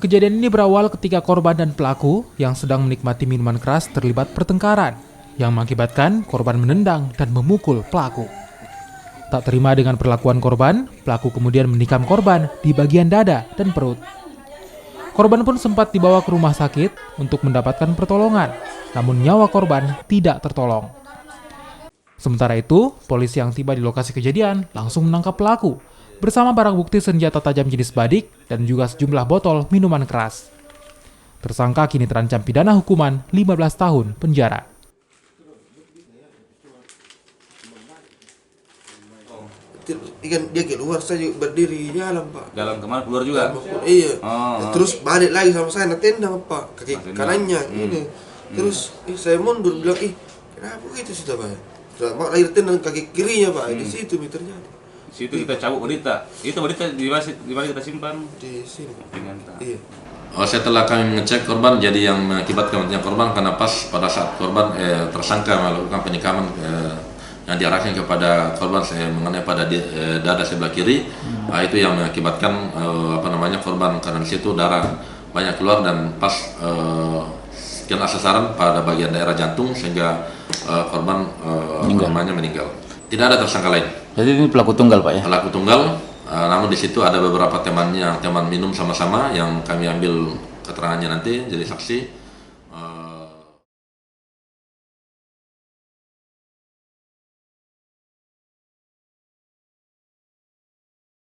Kejadian ini berawal ketika korban dan pelaku yang sedang menikmati minuman keras terlibat pertengkaran yang mengakibatkan korban menendang dan memukul pelaku. Tak terima dengan perlakuan korban, pelaku kemudian menikam korban di bagian dada dan perut. Korban pun sempat dibawa ke rumah sakit untuk mendapatkan pertolongan, namun nyawa korban tidak tertolong. Sementara itu, polisi yang tiba di lokasi kejadian langsung menangkap pelaku bersama barang bukti senjata tajam jenis badik dan juga sejumlah botol minuman keras. Tersangka kini terancam pidana hukuman 15 tahun penjara. Dia keluar, saya berdiri di dalam, Pak. Dalam kemana? Keluar juga? Iya. Oh. Terus balik lagi sama saya, tendang, Pak. Kaki kanannya ini. Terus saya mundur, bilang, kenapa gitu sih, Pak? Mak lahir tendang kaki kirinya, Pak. Di situ meternya. Di situ kita cabut berita. Itu berita di mana kita simpan? Di sini. Dengan Iya. Setelah kami mengecek korban, jadi yang mengakibatkan kematian korban karena pas pada saat korban tersangka melakukan penikaman yang diarahkan kepada korban mengenai pada dada sebelah kiri, itu yang mengakibatkan korban karena di situ darah banyak keluar dan pas kena sasaran pada bagian daerah jantung sehingga korban meninggal. Tidak ada tersangka lain. Jadi ini pelaku tunggal, Pak ya? Pelaku tunggal, namun di situ ada beberapa teman minum sama-sama yang kami ambil keterangannya nanti jadi saksi.